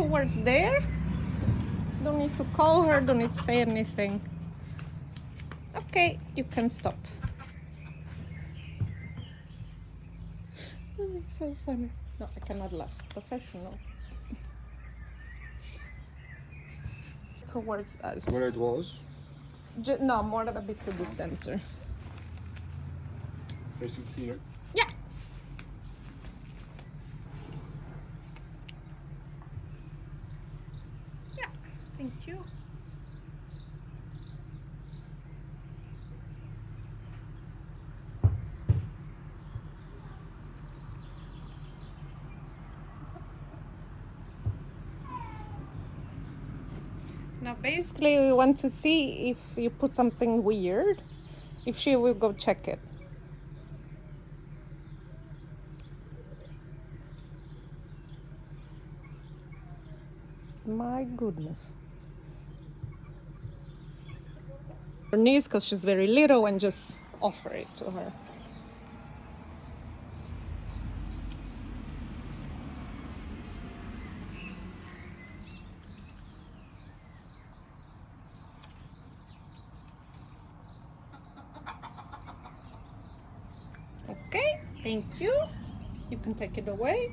towards there. Don't need to call her, don't need to say anything. Okay, you can stop. Oh, it's so funny. No, I cannot laugh. Professional. Towards us. Where it was? No, more a bit to the center. Facing here. Yeah. Yeah, thank you. Now basically we want to see if you put something weird, if she will go check it. My goodness. Her niece, because she's very little, and just offer it to her. Okay, thank you. You can take it away.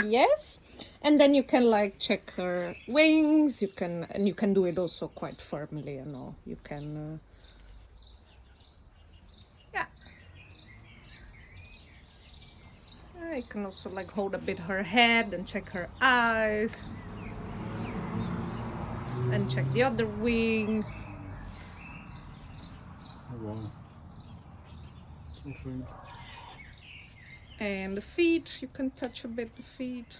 Yes, and then you can like check her wings. You can do it also quite firmly, you know. You can yeah. You can also like hold a bit her head and check her eyes and check the other wing. Oh wow. So sweet. And the feet, you can touch a bit the feet.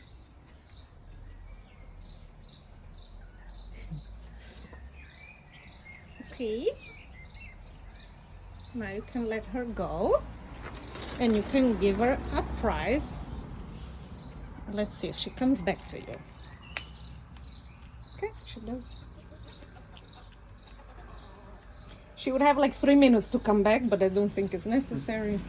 Okay. Now you can let her go and you can give her a prize. Let's see if she comes back to you. Okay, she does. She would have like 3 minutes to come back, but I don't think it's necessary.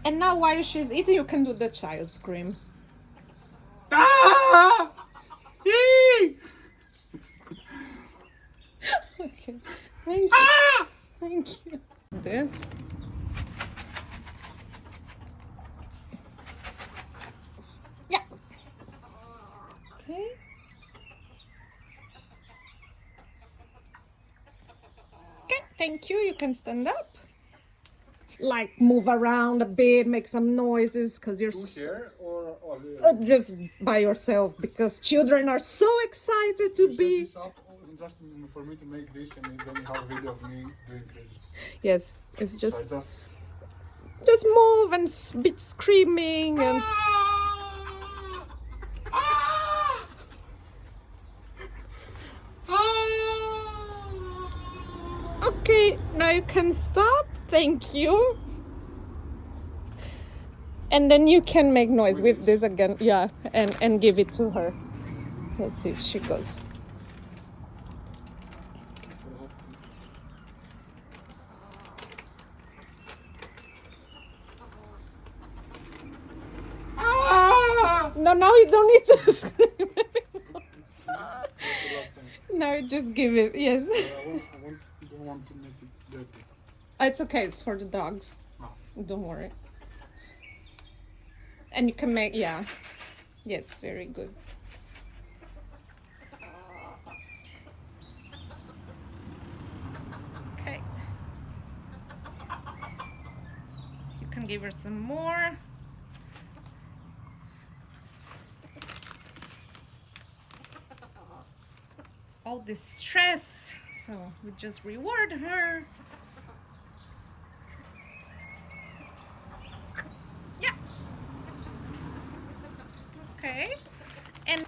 And now while she's eating, you can do the child scream. Ah! Eee! Okay, thank you. Ah! Thank you. This. Yeah. Okay. Okay, thank you. You can stand up. Like move around a bit, make some noises, because you're Here or just by yourself, because children are so excited to be. Set this up just for me to make this, and then you have a video of me doing crazy. Yes, it's just So just move and bit screaming and. Okay, now you can stop. Thank you. And then you can make noise with this again. Yeah, and give it to her. Let's see if she goes. No, now you don't need to scream anymore. Now you just give it. Yes. don't want to make it dirty. It's okay. It's for the dogs. No. Don't worry. And you can make, yeah. Yes, very good. Okay. You can give her some more. All this stress, so we just reward her. Yeah. Okay. And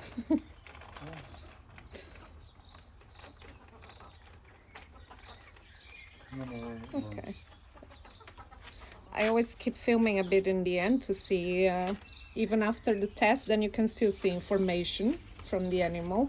okay. I always keep filming a bit in the end to see, even after the test, then you can still see information from the animal.